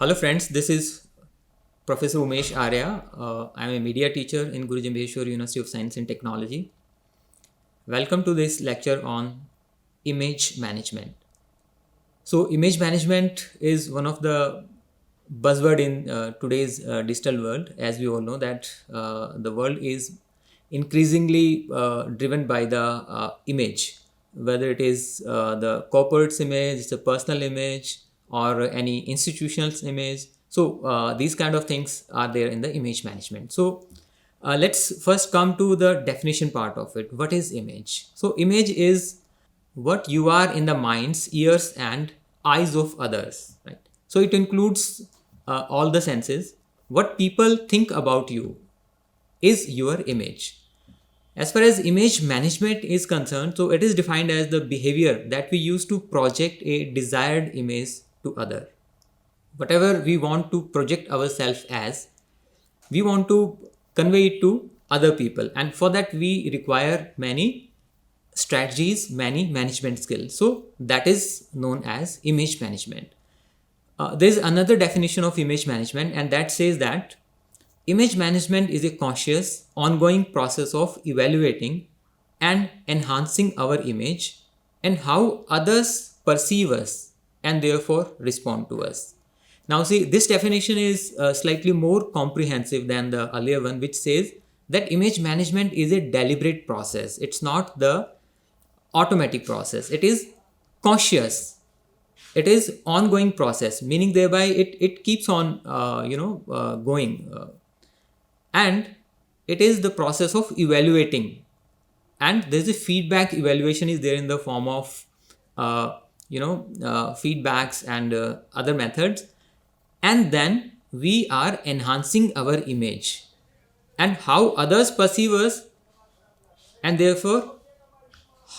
Hello friends, this is Professor Umesh Arya. I am a media teacher in Guru Jambheshwar University of Science and Technology. Welcome to this lecture on image management. So image management is one of the buzzword in today's digital world. As we all know that the world is increasingly driven by the image, whether it is the corporate's image, the personal image, or any institutional's image. So these kind of things are there in the image management. So let's first come to the definition part of it. What is image? So image is what you are in the minds, ears, and eyes of others, right? So it includes all the senses. What people think about you is your image. As far as image management is concerned, so it is defined as the behavior that we use to project a desired image to other. Whatever we want to project ourselves as, we want to convey it to other people, and for that we require many strategies, many management skills. So that is known as image management. There's another definition of image management, and that says that image management is a conscious, ongoing process of evaluating and enhancing our image and how others perceive us and therefore respond to us. Now, see, this definition is slightly more comprehensive than the earlier one, which says that image management is a deliberate process. It's not the automatic process. It is conscious. It is ongoing process, meaning thereby it keeps on going, and it is the process of evaluating, and there's a feedback. Evaluation is there in the form of feedbacks and other methods, and then we are enhancing our image and how others perceive us, and therefore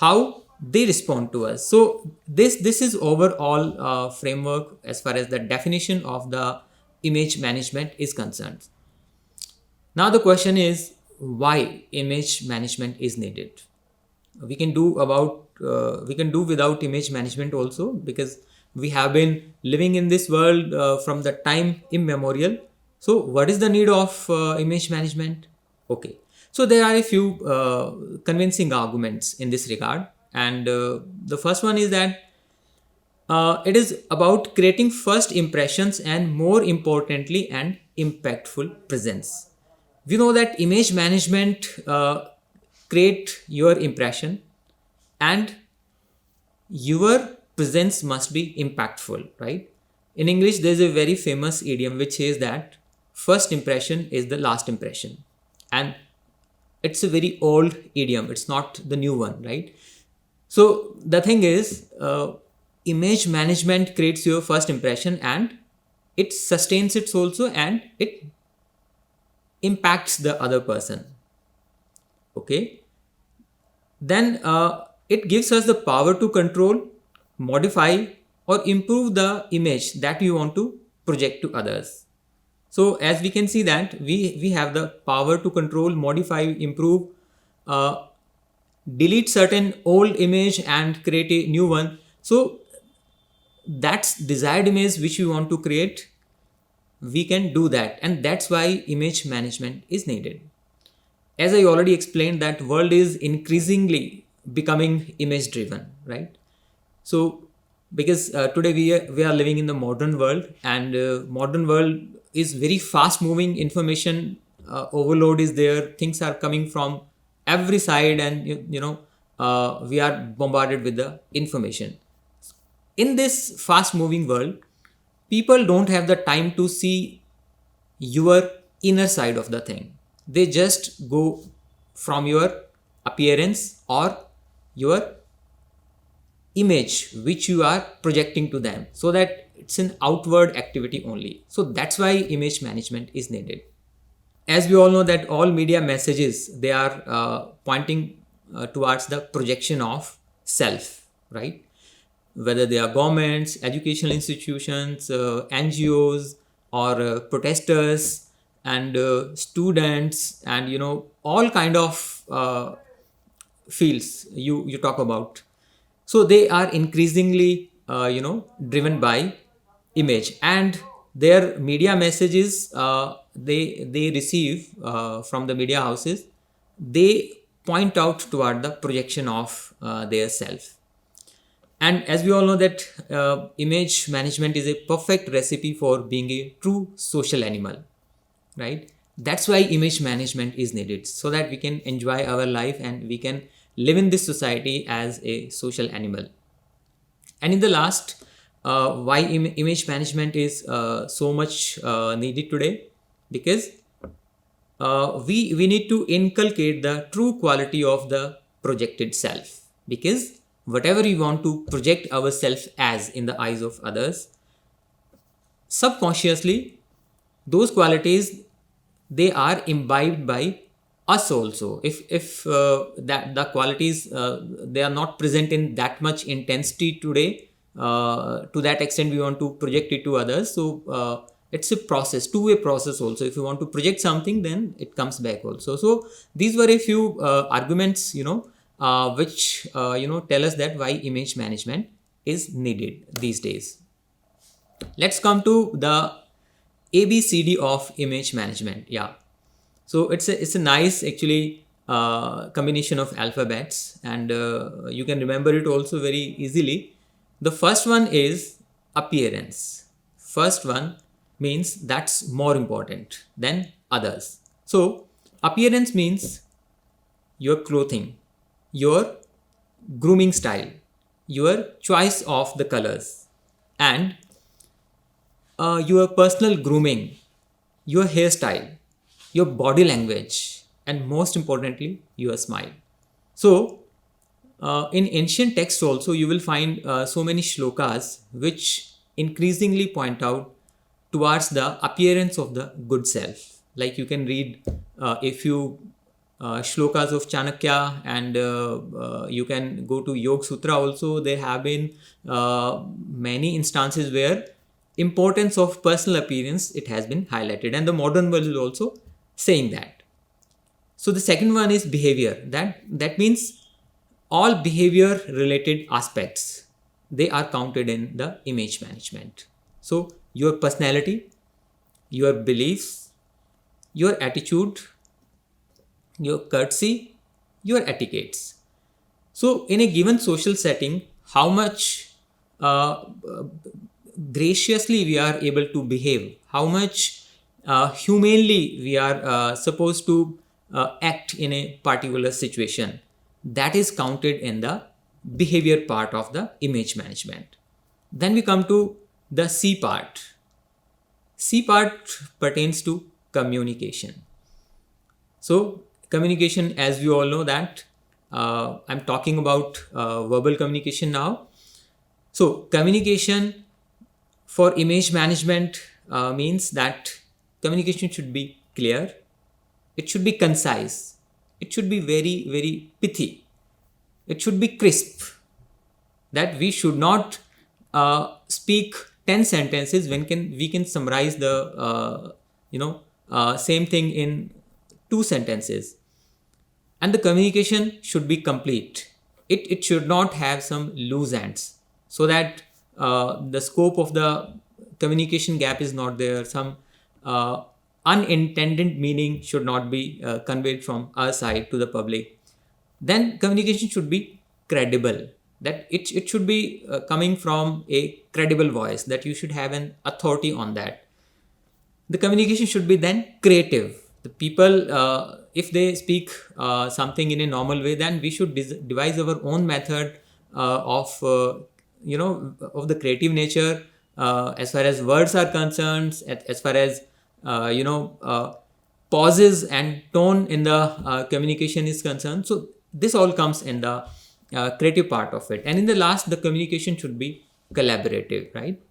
how they respond to us. So this is overall framework as far as the definition of the image management is concerned. Now the question is why image management is needed. We can do without image management also, because we have been living in this world from the time immemorial. So what is the need of image management? Okay, so there are a few convincing arguments in this regard, and the first one is that it is about creating first impressions and, more importantly, an impactful presence. We know that image management create your impression, and your presence must be impactful, right? In English, there's a very famous idiom which says that first impression is the last impression, and it's a very old idiom. It's not the new one, right? So the thing is, image management creates your first impression, and it sustains it also, and it impacts the other person. Okay, then it gives us the power to control, modify, or improve the image that we want to project to others. So as we can see that we have the power to control, modify, improve, uh, delete certain old image and create a new one. So that's desired image which we want to create, we can do that, and that's why image management is needed. As I already explained, that world is increasingly becoming image driven, right? So because today we are living in the modern world, and modern world is very fast moving. Information overload is there. Things are coming from every side, and we are bombarded with the information. In this fast moving world, people don't have the time to see your inner side of the thing. They just go from your appearance or your image which you are projecting to them, so that it's an outward activity only. So that's why image management is needed. As we all know that all media messages, they are pointing towards the projection of self, right? Whether they are governments, educational institutions, NGOs, or protesters, and students, and all kind of fields you talk about. So they are increasingly driven by image, and their media messages they receive from the media houses, they point out toward the projection of their self. And as we all know that image management is a perfect recipe for being a true social animal, right? That's why image management is needed, so that we can enjoy our life and we can live in this society as a social animal. And in the last, why image management is so much needed today, because we need to inculcate the true quality of the projected self, because whatever we want to project ourselves as in the eyes of others, subconsciously those qualities, they are imbibed by us also. If that the qualities they are not present in that much intensity today, to that extent we want to project it to others. So it's a process, two-way process also. If you want to project something, then it comes back also. So these were a few arguments, which tell us that why image management is needed these days. Let's come to the ABCD of image management. Yeah. So it's a nice actually combination of alphabets, and you can remember it also very easily. The first one is appearance. First one means that's more important than others. So appearance means your clothing, your grooming style, your choice of the colors, and your personal grooming, your hairstyle, your body language, and most importantly, your smile. So, in ancient texts also, you will find so many shlokas which increasingly point out towards the appearance of the good self. Like you can read a few shlokas of Chanakya, and you can go to Yoga Sutra also. There have been many instances where importance of personal appearance, it has been highlighted, and the modern world is also saying that. So the second one is behavior. That means all behavior related aspects, they are counted in the image management. So your personality, your beliefs, your attitude, your courtesy, your etiquettes. So in a given social setting, how much graciously we are able to behave, how much humanely we are supposed to act in a particular situation, that is counted in the behavior part of the image management. Then we come to the C part. C part pertains to communication. So communication, as we all know that I'm talking about verbal communication now. So communication for image management means that communication should be clear, it should be concise, it should be very, very pithy, it should be crisp. That we should not speak 10 sentences when we can summarize the same thing in 2 sentences. And the communication should be complete. It should not have some loose ends, so that the scope of the communication gap is not there. Some unintended meaning should not be conveyed from our side to the public. Then communication should be credible. That it should be coming from a credible voice, that you should have an authority on that. The communication should be then creative. The people, if they speak something in a normal way, then we should devise our own method of of the creative nature, as far as words are concerned, as far as pauses and tone in the communication is concerned. So this all comes in the creative part of it. And in the last, the communication should be collaborative, right?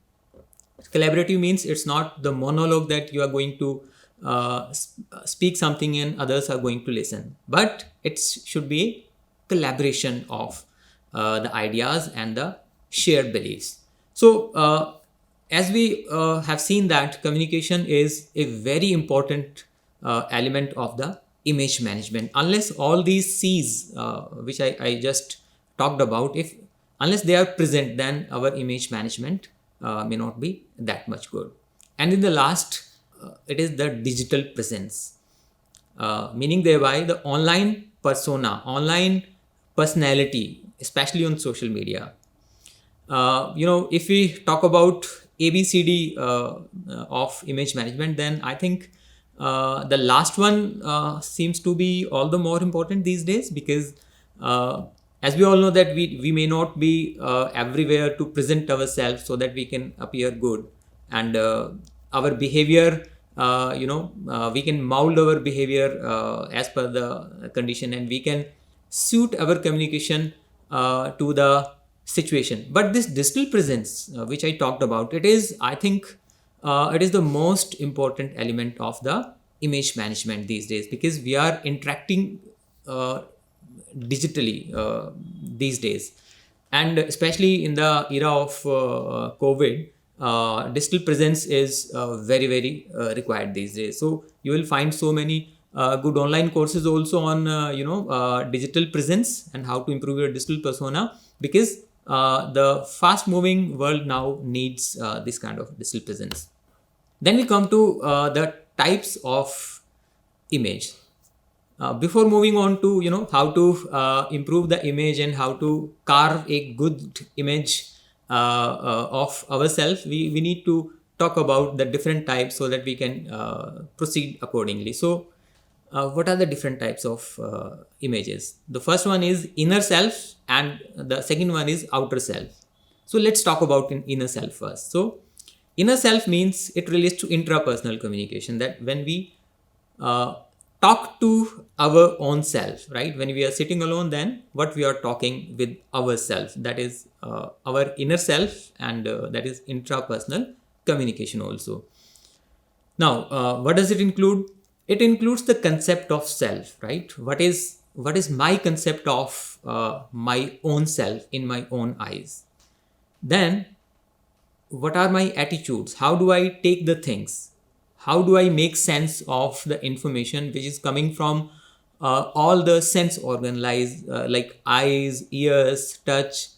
Collaborative means it's not the monologue that you are going to speak something and others are going to listen, but it should be a collaboration of the ideas and the shared beliefs. So as we have seen that communication is a very important element of the image management. Unless all these C's which I just talked about, unless they are present, then our image management may not be that much good. And in the last, it is the digital presence, meaning thereby the online persona, online personality, especially on social media. If we talk about ABCD of image management, then I think the last one seems to be all the more important these days, because as we all know that we may not be everywhere to present ourselves so that we can appear good, and our behavior, we can mold our behavior as per the condition, and we can suit our communication to the situation. But this digital presence, which I talked about, it is, I think, it is the most important element of the image management these days, because we are interacting digitally these days, and especially in the era of COVID, digital presence is very, very required these days. So you will find so many good online courses also on digital presence and how to improve your digital persona, because the fast moving world now needs this kind of digital presence. Then we come to the types of image. Before moving on to how to improve the image and how to carve a good image of ourselves, we need to talk about the different types so that we can proceed accordingly. So what are the different types of images? The first one is inner self, and the second one is outer self. So let's talk about inner self first. So inner self means it relates to intrapersonal communication, that when we talk to our own self, right? When we are sitting alone, then what we are talking with ourselves, that is our inner self, and that is intrapersonal communication also. Now, what does it include? It includes the concept of self, right? What is my concept of my own self in my own eyes? Then, what are my attitudes? How do I take the things? How do I make sense of the information which is coming from all the sense organ like eyes, ears, touch,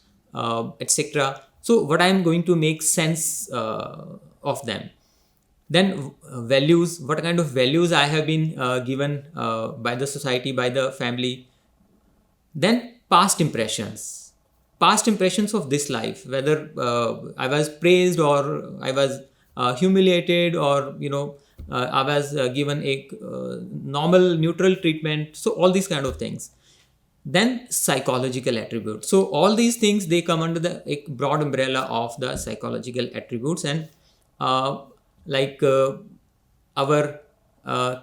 etc. So what I am going to make sense of them. Then values, what kind of values I have been given by the society, by the family. Then past impressions of this life, whether I was praised or I was humiliated, or I was given a normal neutral treatment. So all these kind of things. Then psychological attributes. So all these things, they come under the broad umbrella of the psychological attributes, and our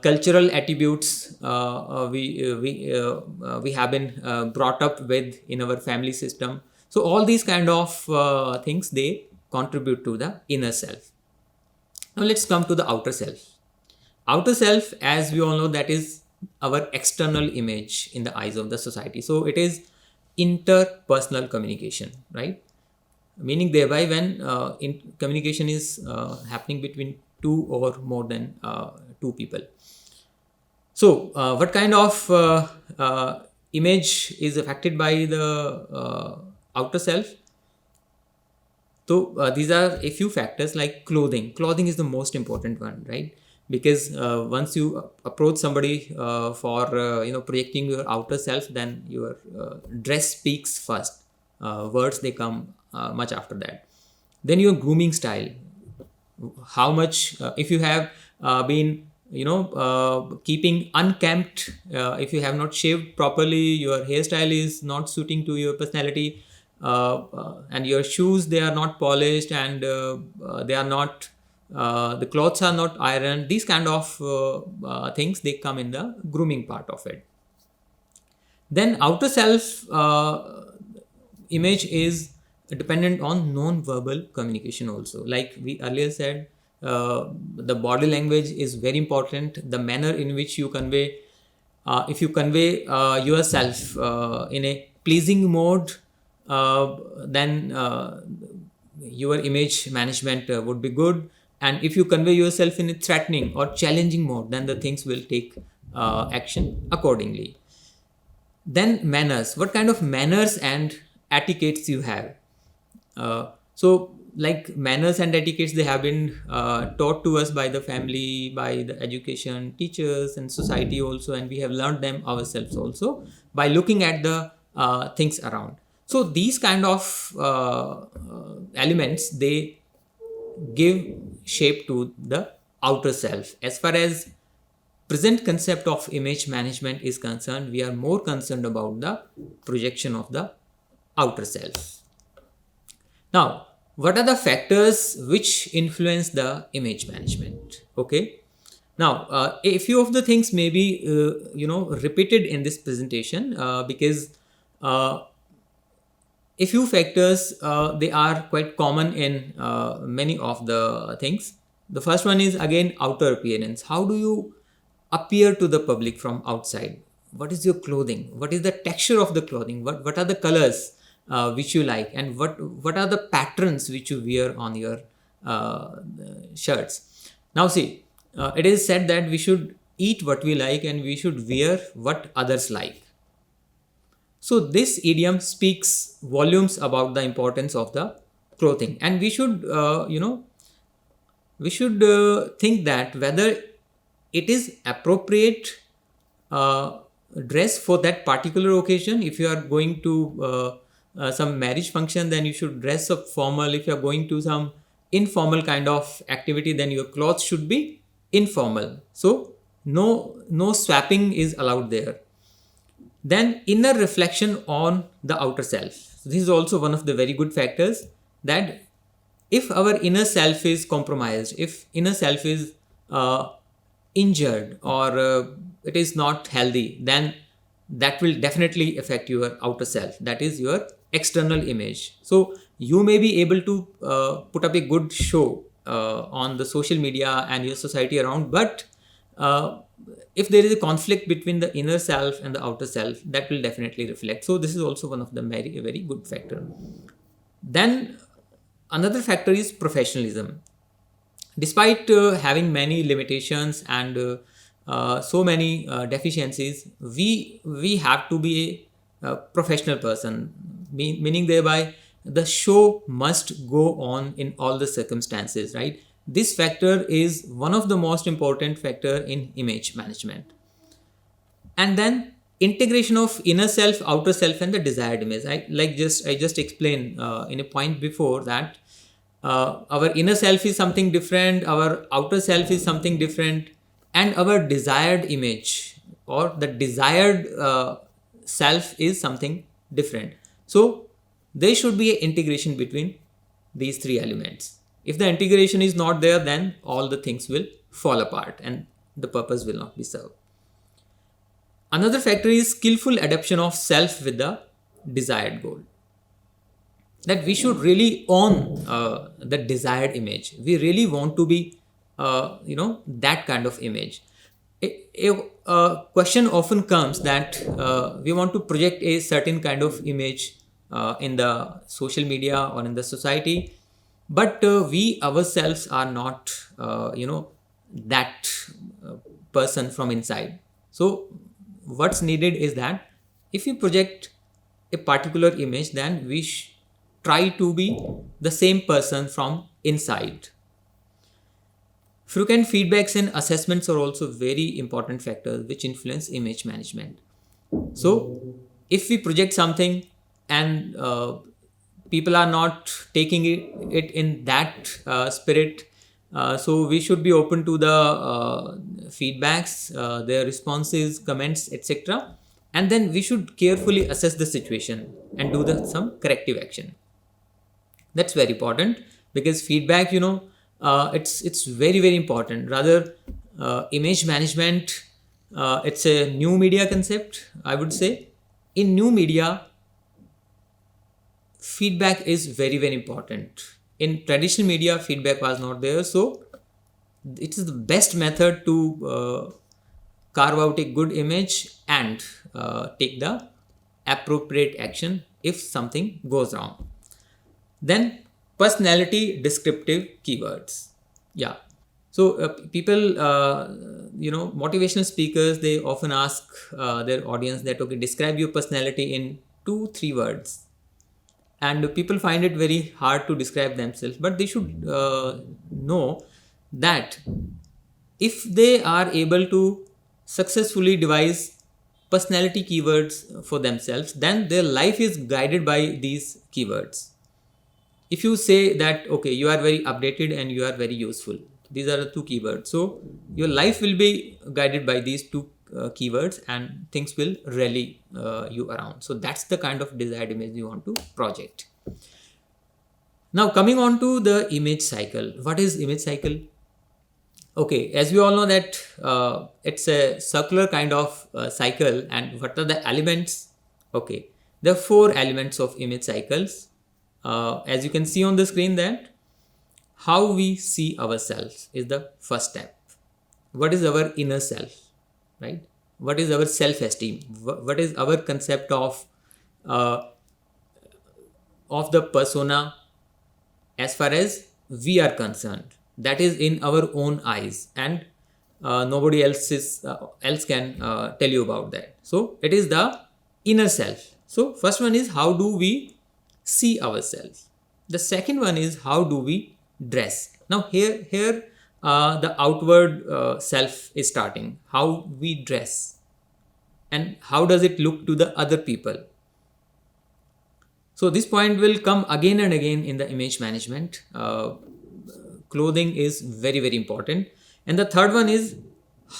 cultural attributes we have been brought up with in our family system. So all these kind of things, they contribute to the inner self. Now let's come to the outer self. Outer self, as we all know, that is our external image in the eyes of the society. So it is interpersonal communication, right? Meaning thereby when communication is happening between two or more than two people. So what kind of image is affected by the outer self? So these are a few factors, like clothing. Clothing is the most important one, right? Because once you approach somebody for projecting your outer self, then your dress speaks first. Words, they come much after that. Then your grooming style. How much, if you have been keeping unkempt, if you have not shaved properly, your hairstyle is not suiting to your personality, and your shoes, they are not polished, and they are not the clothes are not ironed. These kind of things, they come in the grooming part of it. Then outer self image is dependent on non-verbal communication also. Like we earlier said, the body language is very important. The manner in which you convey, if you convey yourself in a pleasing mode, then your image management would be good. And if you convey yourself in a threatening or challenging mode, then the things will take action accordingly. Then manners. What kind of manners and etiquettes you have? So like manners and etiquettes, they have been taught to us by the family, by the education, teachers, and society also, and we have learned them ourselves also by looking at the things around. So these kind of elements, they give shape to the outer self. As far as present concept of image management is concerned, we are more concerned about the projection of the outer self. Now, what are the factors which influence the image management? Okay. Now, a few of the things may be repeated in this presentation because a few factors, they are quite common in many of the things. The first one is again outer appearance. How do you appear to the public from outside? What is your clothing? What is the texture of the clothing? What are the colors which you like, and what are the patterns which you wear on your shirts? Now see, it is said that we should eat what we like and we should wear what others like. So this idiom speaks volumes about the importance of the clothing, and we should think that whether it is appropriate dress for that particular occasion. If you are going to some marriage function, then you should dress up formal. If you are going to some informal kind of activity, then your clothes should be informal. So no swapping is allowed there. Then inner reflection on the outer self. This is also one of the very good factors, that if our inner self is compromised, if inner self is injured, or it is not healthy, then that will definitely affect your outer self, that is your external image. So you may be able to put up a good show on the social media and your society around, but if there is a conflict between the inner self and the outer self, that will definitely reflect. So this is also one of the very good factor. Then another factor is professionalism. Despite having many limitations and so many deficiencies, we have to be a professional person, meaning thereby the show must go on in all the circumstances, right? This factor is one of the most important factor in image management. And then integration of inner self, outer self, and the desired image. I just explained in a point before that our inner self is something different, our outer self is something different, and our desired image or the desired self is something different. So there should be an integration between these three elements. If the integration is not there, then all the things will fall apart and the purpose will not be served. Another factor is skillful adaptation of self with the desired goal. That we should really own the desired image. We really want to be, that kind of image. A question often comes that we want to project a certain kind of image in the social media or in the society, but we ourselves are not, that person from inside. So what's needed is that if we project a particular image, then we try to be the same person from inside. Frequent feedbacks and assessments are also very important factors which influence image management. So if we project something and people are not taking it in that spirit, so we should be open to the feedbacks, their responses, comments, etc. And then we should carefully assess the situation and do some corrective action. That's very important, because feedback, it's very important. Rather, image management, it's a new media concept, I would say. In new media, feedback is very important. In traditional media, feedback was not there, so it is the best method to carve out a good image and take the appropriate action if something goes wrong. Then personality descriptive keywords. Yeah. So people, motivational speakers, they often ask their audience that, okay, describe your personality in 2-3 words. and people find it very hard to describe themselves, but they should know that if they are able to successfully devise personality keywords for themselves, then their life is guided by these keywords. If you say that, okay, you are very updated and you are very useful, these are the two keywords, so your life will be guided by these two keywords, and things will rally you around. So that's the kind of desired image you want to project. Now coming on to the image cycle. What is image cycle? Okay, as we all know that it's a circular kind of cycle. And what are the elements? Okay, there are 4 elements of image cycles. As you can see on the screen, that how we see ourselves is the first step. What is our inner self, right? What is our self-esteem? What is our concept uh, of the persona as far as we are concerned? That is in our own eyes, and nobody else can tell you about that. So it is the inner self. So first one is how do we see ourselves. The second one is how do we dress. Now here the outward self is starting. How we dress, and how does it look to the other people. So this point will come again and again in the image management. Clothing is very, very important. And the third one is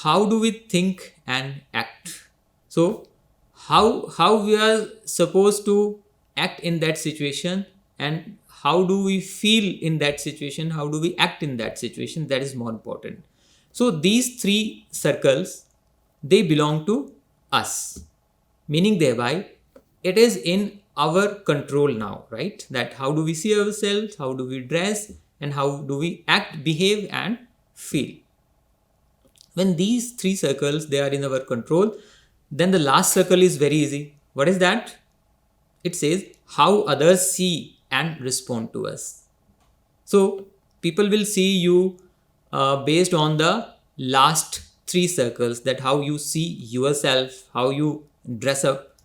how do we think and act. So how we are supposed to act in that situation, and how do we feel in that situation, how do we act in that situation, that is more important. So these 3 circles, they belong to us, meaning thereby it is in our control now, right? That how do we see ourselves, how do we dress, and how do we act, behave, and feel. When these 3 circles, they are in our control, then the last circle is very easy. What is that? It says how others see and respond to us. So people will see you based on the last 3 circles, that how you see yourself, how you dress up,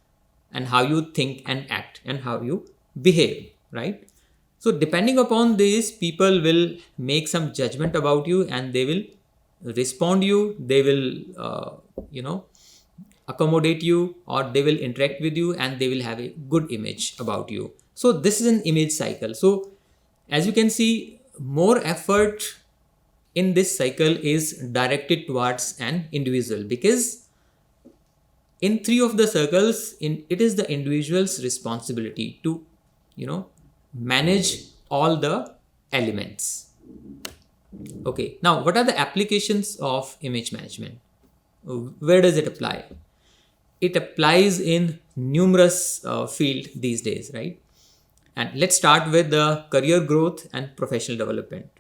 and how you think and act, and how you behave, right? So depending upon this, people will make some judgment about you, and they will respond you, they will accommodate you, or they will interact with you, and they will have a good image about you. So this is an image cycle. So as you can see, more effort in this cycle is directed towards an individual, because in 3 of the circles, it is the individual's responsibility to manage all the elements. Okay, now what are the applications of image management? Where does it apply? It applies in numerous fields these days, right? And let's start with the career growth and professional development.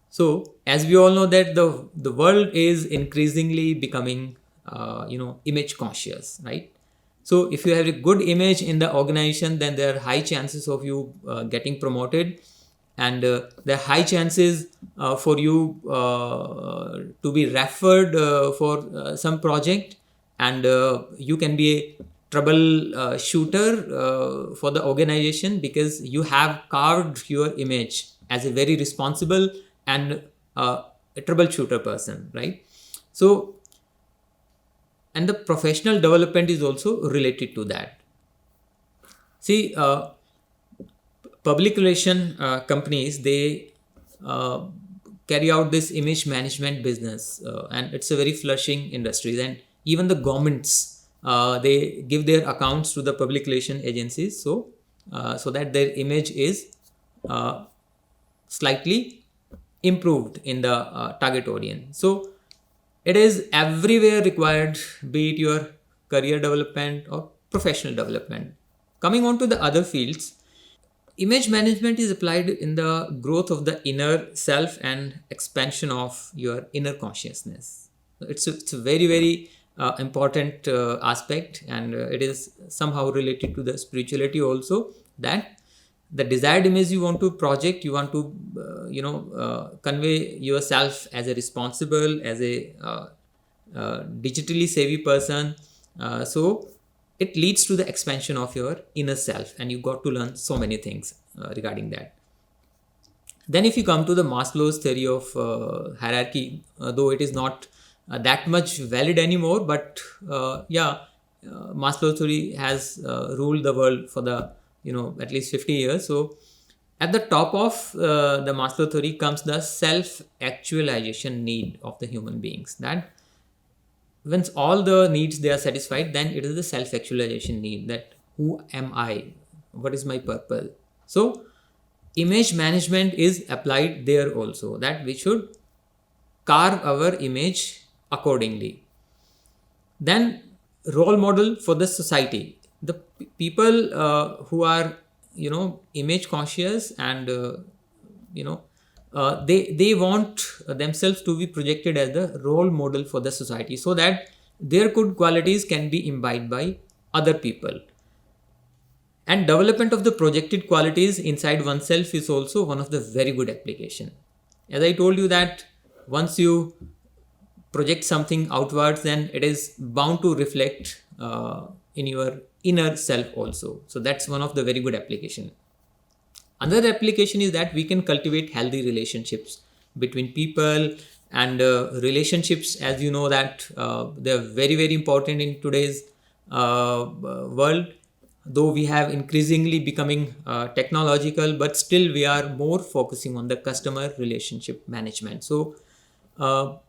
So as we all know that the world is increasingly becoming image conscious, right? So if you have a good image in the organization, then there are high chances of you getting promoted, and there are high chances for you to be referred for some project, and you can be a trouble shooter for the organization, because you have carved your image as a very responsible and a troubleshooter person, right? So, and the professional development is also related to that. See, public relation companies, they carry out this image management business, and it's a very flourishing industry. And even the governments, they give their accounts to the public relation agencies, so that their image is slightly improved in the target audience. So it is everywhere required, be it your career development or professional development. Coming on to the other fields, image management is applied in the growth of the inner self and expansion of your inner consciousness. It's a very, very important aspect, and it is somehow related to the spirituality also, that the desired image you want to project, you want to convey yourself as a responsible, as a digitally savvy person. So it leads to the expansion of your inner self, and you got to learn so many things regarding that. Then if you come to the Maslow's theory of hierarchy, though it is not that much valid anymore, but Maslow's theory has ruled the world for the at least 50 years. So at the top of the Maslow theory comes the self-actualization need of the human beings. That once all the needs they are satisfied, then it is the self-actualization need, that who am I, what is my purpose. So image management is applied there also, that we should carve our image accordingly. Then role model for the society, the people who are image conscious, and they want themselves to be projected as the role model for the society, so that their good qualities can be imbibed by other people. And development of the projected qualities inside oneself is also one of the very good application. As I told you that once you project something outwards, then it is bound to reflect in your inner self also. So that's one of the very good application. Another application is that we can cultivate healthy relationships between people, and relationships, as you know, that they're very, very important in today's world. Though we have increasingly becoming technological, but still we are more focusing on the customer relationship management. So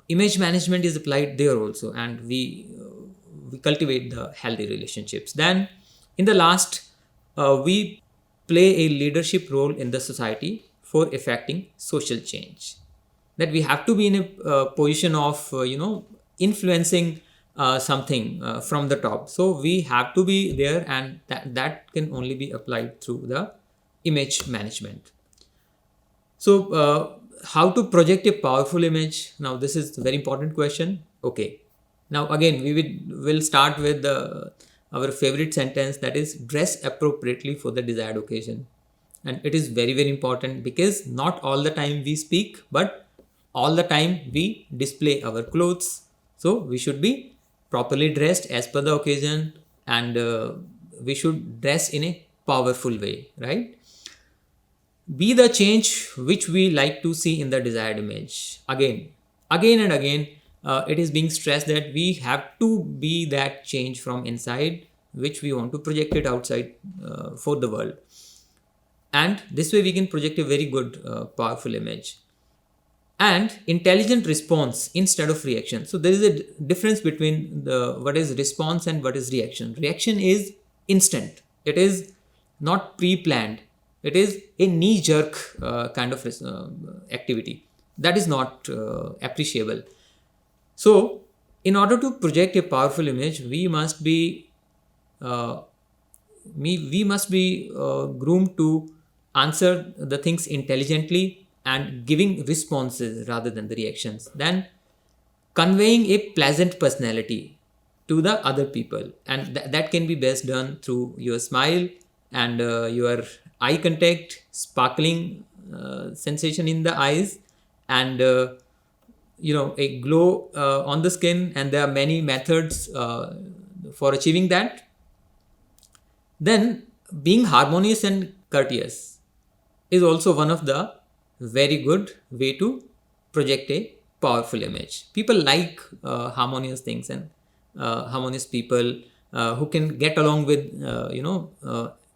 image management is applied there also, and we cultivate the healthy relationships. Then in the last, we play a leadership role in the society for effecting social change. That we have to be in a position of influencing something from the top. So we have to be there, and that can only be applied through the image management. So how to project a powerful image? Now this is a very important question. Okay, now again we will start with our favorite sentence, that is, dress appropriately for the desired occasion. And it is very, very important, because not all the time we speak, but all the time we display our clothes. So we should be properly dressed as per the occasion, and we should dress in a powerful way, right? Be the change which we like to see in the desired image. Again and again, it is being stressed that we have to be that change from inside, which we want to project it outside for the world. And this way we can project a very good, powerful image. And intelligent response instead of reaction. So there is a difference between what is response and what is reaction. Reaction is instant. It is not pre-planned. It is a knee-jerk kind of activity. That is not appreciable. So in order to project a powerful image, we must be groomed to answer the things intelligently and giving responses rather than the reactions. Then conveying a pleasant personality to the other people, and that can be best done through your smile and your eye contact, sparkling sensation in the eyes, and a glow on the skin. And there are many methods for achieving that. Then being harmonious and courteous is also one of the very good way to project a powerful image. People like harmonious things, and harmonious people who can get along with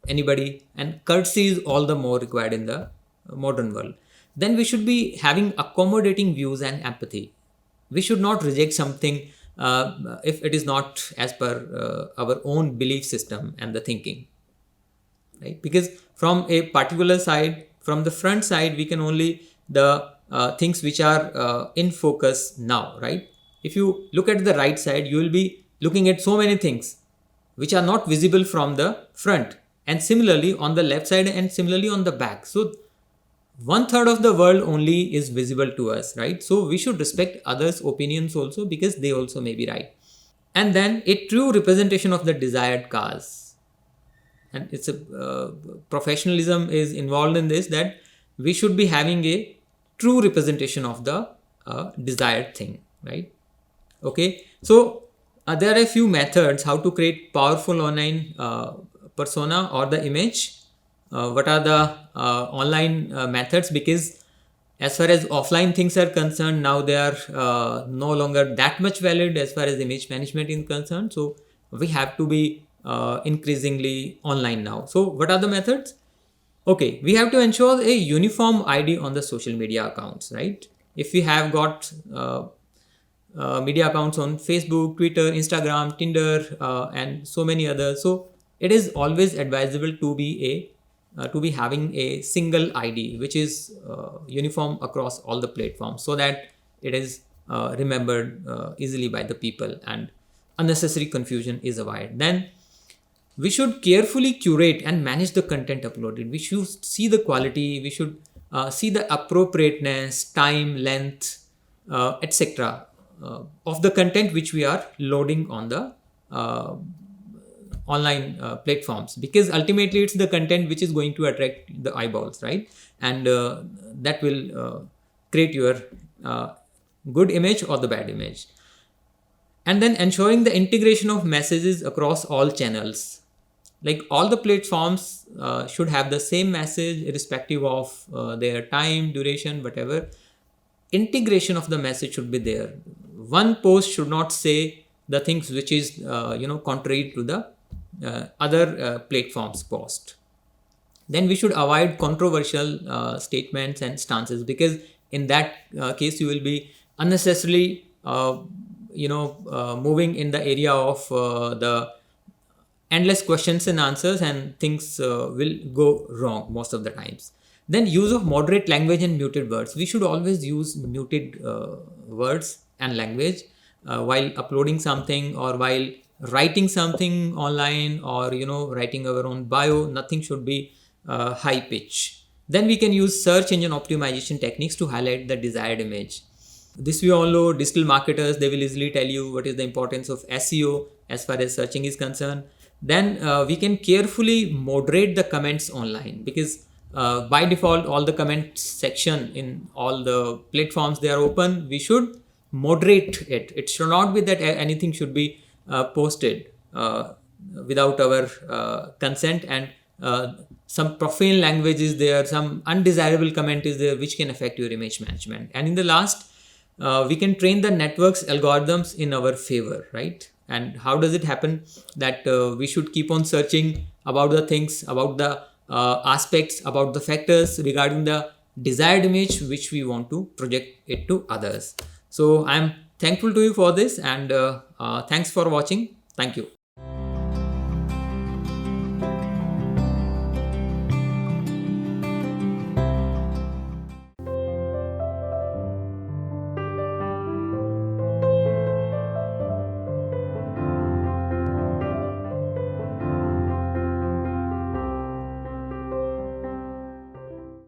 anybody, and courtesy is all the more required in the modern world. Then we should be having accommodating views and empathy. We should not reject something if it is not as per our own belief system and the thinking, right? Because from a particular side, from the front side, we can only the things which are in focus now, right? If you look at the right side, you will be looking at so many things which are not visible from the front, and similarly on the left side, and similarly on the back. So 1/3 of the world only is visible to us, right? So we should respect others' opinions also, because they also may be right. And then a true representation of the desired cause. And it's a professionalism is involved in this, that we should be having a true representation of the desired thing, right? Okay, so There are a few methods how to create powerful online persona or the image. What are the online methods? Because as far as offline things are concerned, now they are no longer that much valid as far as image management is concerned. So we have to be increasingly online now. So what are the methods? Okay, we have to ensure a uniform ID on the social media accounts, right? If we have got media accounts on Facebook, Twitter, Instagram, Tinder, and so many others. So it is always advisable to be having a single ID which is uniform across all the platforms, so that it is remembered easily by the people and unnecessary confusion is avoided. Then we should carefully curate and manage the content uploaded. We should see the quality, we should see the appropriateness, time, length, etc. Of the content which we are loading on the online platforms, because ultimately it's the content which is going to attract the eyeballs, right? And that will create your good image or the bad image. And then ensuring the integration of messages across all channels, like all the platforms should have the same message irrespective of their time, duration, whatever. Integration of the message should be there. One post should not say the things which is contrary to the other platforms post. Then we should avoid controversial statements and stances, because in that case you will be unnecessarily moving in the area of the endless questions and answers, and things will go wrong most of the times. Then use of moderate language and muted words. We should always use muted words and language while uploading something or while writing something online, or writing our own bio. Nothing should be high pitch. Then we can use search engine optimization techniques to highlight the desired image. This we all know. Digital marketers, they will easily tell you what is the importance of SEO as far as searching is concerned. Then we can carefully moderate the comments online, because by default all the comment section in all the platforms, they are open. We should moderate it. It should not be that anything should be posted without our consent, and some profane language is there, some undesirable comment is there, which can affect your image management. And in the last, we can train the network's algorithms in our favor, right? And how does it happen? That we should keep on searching about the things, about the aspects, about the factors regarding the desired image which we want to project it to others. So I'm thankful to you for this, and thanks for watching. Thank you.